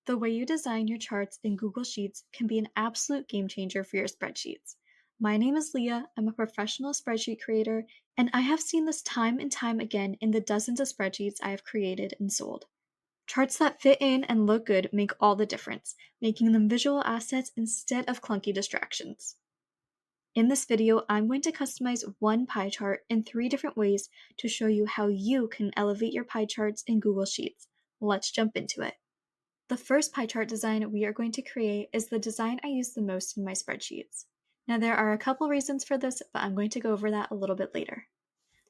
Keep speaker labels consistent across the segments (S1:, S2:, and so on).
S1: The way you design your charts in Google Sheets can be an absolute game changer for your spreadsheets. My name is Leah, I'm a professional spreadsheet creator, and I have seen this time and time again in the dozens of spreadsheets I have created and sold. Charts that fit in and look good make all the difference, making them visual assets instead of clunky distractions. In this video, I'm going to customize one pie chart in 3 different ways to show you how you can elevate your pie charts in Google Sheets. Let's jump into it. The first pie chart design we are going to create is the design I use the most in my spreadsheets. Now there are a couple reasons for this, but I'm going to go over that a little bit later.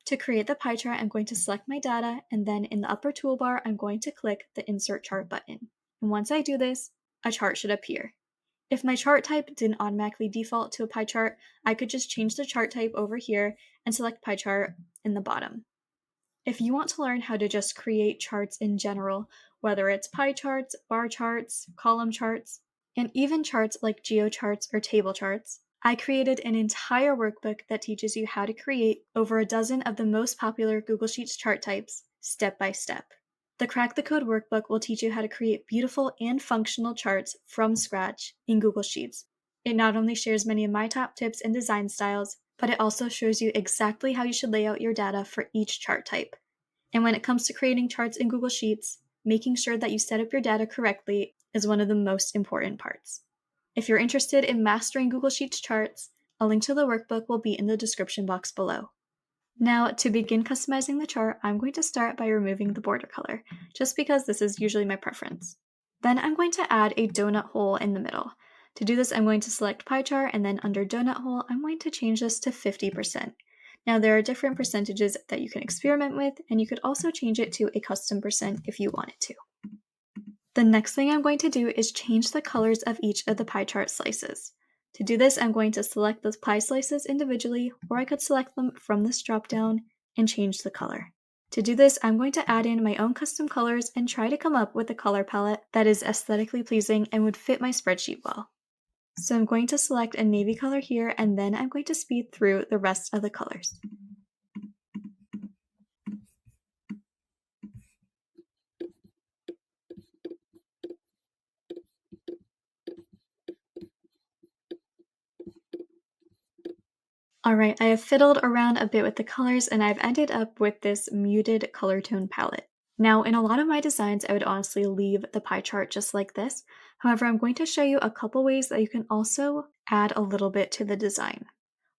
S1: To create the pie chart, I'm going to select my data, and then in the upper toolbar, I'm going to click the Insert Chart button. And once I do this, a chart should appear. If my chart type didn't automatically default to a pie chart, I could just change the chart type over here and select pie chart in the bottom. If you want to learn how to just create charts in general, whether it's pie charts, bar charts, column charts, and even charts like geocharts or table charts, I created an entire workbook that teaches you how to create over a dozen of the most popular Google Sheets chart types, step by step. The Crack the Code workbook will teach you how to create beautiful and functional charts from scratch in Google Sheets. It not only shares many of my top tips and design styles, but it also shows you exactly how you should lay out your data for each chart type. And when it comes to creating charts in Google Sheets, making sure that you set up your data correctly is one of the most important parts. If you're interested in mastering Google Sheets charts, a link to the workbook will be in the description box below. Now, to begin customizing the chart, I'm going to start by removing the border color, just because this is usually my preference. Then I'm going to add a donut hole in the middle. To do this, I'm going to select pie chart, and then under donut hole, I'm going to change this to 50%. Now, there are different percentages that you can experiment with, and you could also change it to a custom percent if you wanted to. The next thing I'm going to do is change the colors of each of the pie chart slices. To do this, I'm going to select the pie slices individually, or I could select them from this dropdown and change the color. To do this, I'm going to add in my own custom colors and try to come up with a color palette that is aesthetically pleasing and would fit my spreadsheet well. So I'm going to select a navy color here, and then I'm going to speed through the rest of the colors. Alright, I have fiddled around a bit with the colors, and I've ended up with this muted color tone palette. Now, in a lot of my designs, I would honestly leave the pie chart just like this. However, I'm going to show you a couple ways that you can also add a little bit to the design.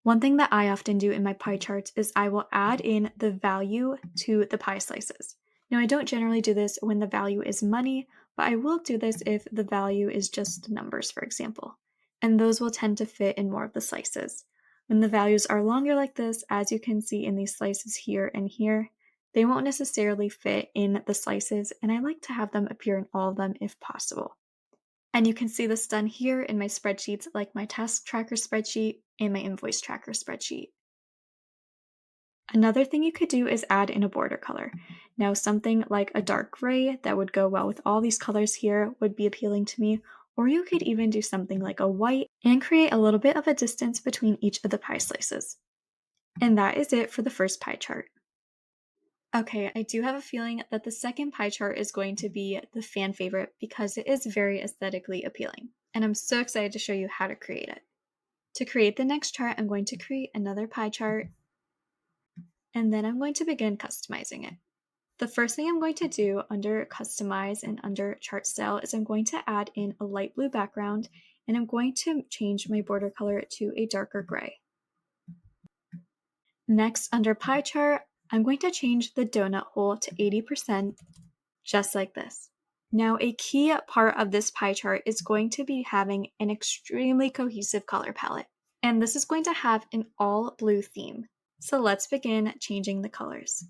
S1: One thing that I often do in my pie charts is I will add in the value to the pie slices. Now, I don't generally do this when the value is money, but I will do this if the value is just numbers, for example. And those will tend to fit in more of the slices. When the values are longer like this, as you can see in these slices here and here, they won't necessarily fit in the slices, and I like to have them appear in all of them if possible. And you can see this done here in my spreadsheets like my task tracker spreadsheet and my invoice tracker spreadsheet. Another thing you could do is add in a border color. Now, something like a dark gray that would go well with all these colors here would be appealing to me, or you could even do something like a white and create a little bit of a distance between each of the pie slices. And that is it for the first pie chart. Okay, I do have a feeling that the second pie chart is going to be the fan favorite because it is very aesthetically appealing, and I'm so excited to show you how to create it. To create the next chart, I'm going to create another pie chart, and then I'm going to begin customizing it. The first thing I'm going to do under Customize and under Chart Style is I'm going to add in a light blue background, and I'm going to change my border color to a darker gray. Next, under Pie Chart, I'm going to change the donut hole to 80%, just like this. Now, a key part of this pie chart is going to be having an extremely cohesive color palette, and this is going to have an all blue theme. So let's begin changing the colors.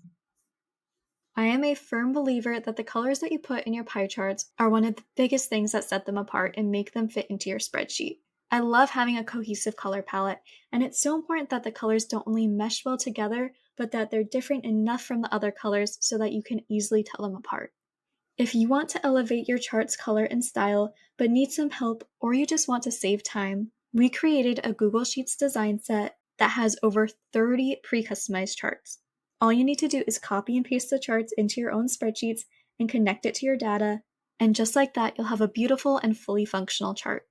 S1: I am a firm believer that the colors that you put in your pie charts are one of the biggest things that set them apart and make them fit into your spreadsheet. I love having a cohesive color palette, and it's so important that the colors don't only mesh well together, but that they're different enough from the other colors so that you can easily tell them apart. If you want to elevate your chart's color and style, but need some help, or you just want to save time, we created a Google Sheets design set that has over 30 pre-customized charts. All you need to do is copy and paste the charts into your own spreadsheets and connect it to your data, And just like that, you'll have a beautiful and fully functional chart.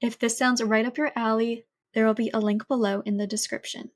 S1: If this sounds right up your alley, there will be a link below in the description.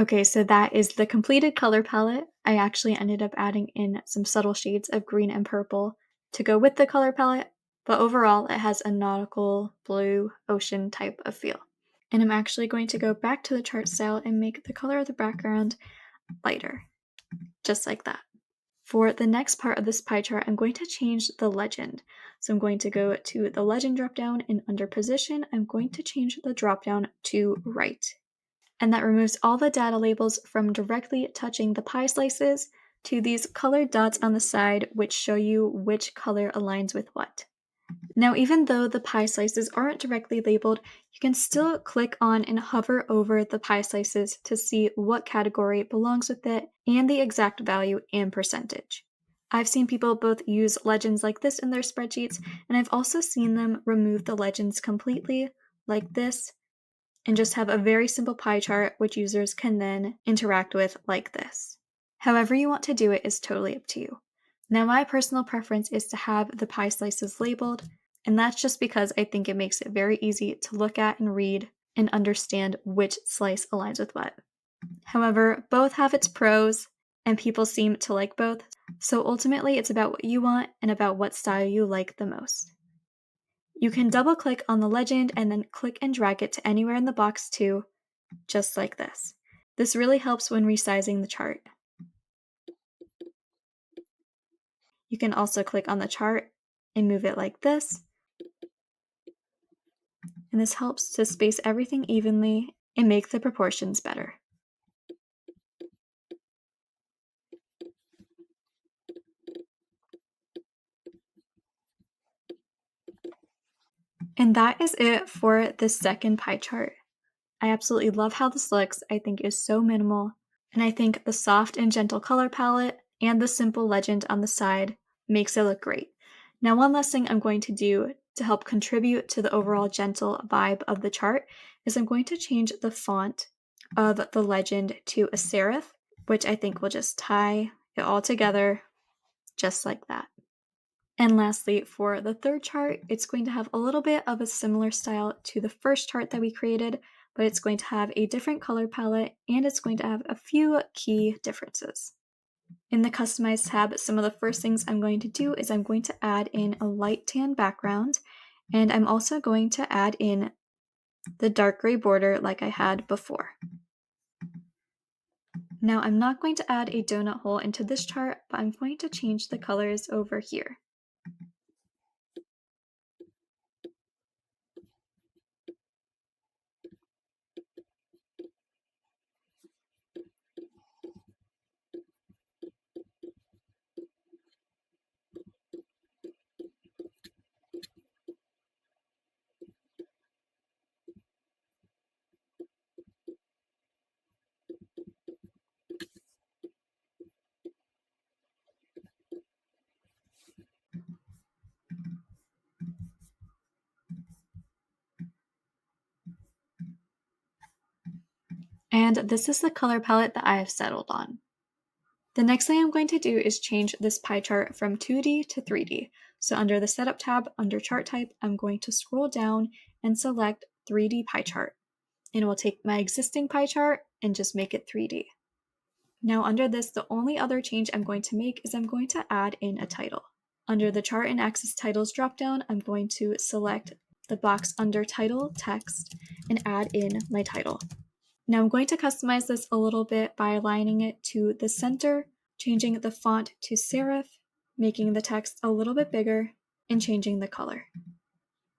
S1: Okay, so that is the completed color palette. I actually ended up adding in some subtle shades of green and purple to go with the color palette, but overall it has a nautical blue ocean type of feel. And I'm actually going to go back to the chart style and make the color of the background lighter, just like that. For the next part of this pie chart, I'm going to change the legend. So I'm going to go to the legend dropdown, and under position, I'm going to change the dropdown to right. And that removes all the data labels from directly touching the pie slices to these colored dots on the side, which show you which color aligns with what. Now, even though the pie slices aren't directly labeled, you can still click on and hover over the pie slices to see what category belongs with it and the exact value and percentage. I've seen people both use legends like this in their spreadsheets, and I've also seen them remove the legends completely, like this, and just have a very simple pie chart which users can then interact with like this. However you want to do it is totally up to you. Now, my personal preference is to have the pie slices labeled, and that's just because I think it makes it very easy to look at and read and understand which slice aligns with what. However, both have its pros, and people seem to like both, so ultimately it's about what you want and about what style you like the most. You can double click on the legend and then click and drag it to anywhere in the box too, just like this. This really helps when resizing the chart. You can also click on the chart and move it like this, and this helps to space everything evenly and make the proportions better. And that is it for the second pie chart. I absolutely love how this looks. I think it's so minimal, and I think the soft and gentle color palette and the simple legend on the side makes it look great. Now, one last thing I'm going to do to help contribute to the overall gentle vibe of the chart is I'm going to change the font of the legend to a serif, which I think will just tie it all together just like that. And lastly, for the third chart, it's going to have a little bit of a similar style to the first chart that we created, but it's going to have a different color palette and it's going to have a few key differences. In the Customize tab, some of the first things I'm going to do is I'm going to add in a light tan background, and I'm also going to add in the dark gray border like I had before. Now, I'm not going to add a donut hole into this chart, but I'm going to change the colors over here. And this is the color palette that I have settled on. The next thing I'm going to do is change this pie chart from 2D to 3D. So under the Setup tab, under Chart Type, I'm going to scroll down and select 3D pie chart. And it will take my existing pie chart and just make it 3D. Now under this, the only other change I'm going to make is I'm going to add in a title. Under the Chart and Axis Titles dropdown, I'm going to select the box under Title Text and add in my title. Now I'm going to customize this a little bit by aligning it to the center, changing the font to serif, making the text a little bit bigger, and changing the color.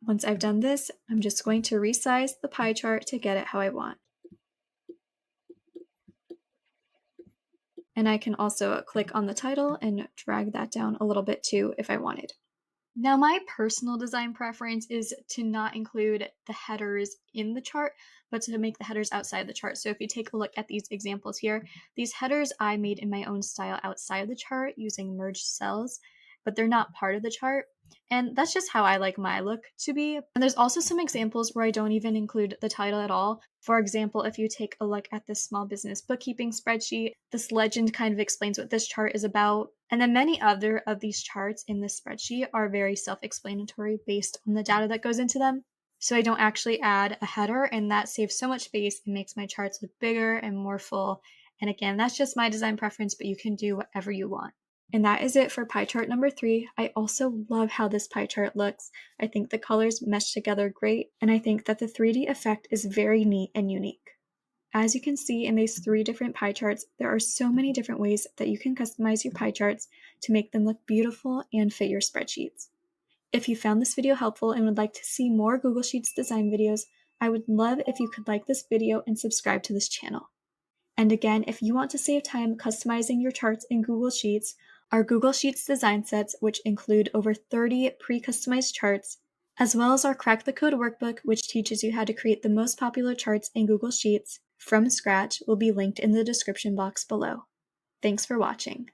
S1: Once I've done this, I'm just going to resize the pie chart to get it how I want. And I can also click on the title and drag that down a little bit too if I wanted. Now, my personal design preference is to not include the headers in the chart, but to make the headers outside the chart. So if you take a look at these examples here, these headers I made in my own style outside of the chart using merged cells, but they're not part of the chart. And that's just how I like my look to be. And there's also some examples where I don't even include the title at all. For example, if you take a look at this small business bookkeeping spreadsheet, this legend kind of explains what this chart is about. And then many other of these charts in this spreadsheet are very self-explanatory based on the data that goes into them. So I don't actually add a header, and that saves so much space and makes my charts look bigger and more full. And again, that's just my design preference, but you can do whatever you want. And that is it for pie chart number 3. I also love how this pie chart looks. I think the colors mesh together great, and I think that the 3D effect is very neat and unique. As you can see in these 3 different pie charts, there are so many different ways that you can customize your pie charts to make them look beautiful and fit your spreadsheets. If you found this video helpful and would like to see more Google Sheets design videos, I would love if you could like this video and subscribe to this channel. And again, if you want to save time customizing your charts in Google Sheets, our Google Sheets design sets, which include over 30 pre-customized charts, as well as our Crack the Code workbook, which teaches you how to create the most popular charts in Google Sheets from scratch, will be linked in the description box below. Thanks for watching.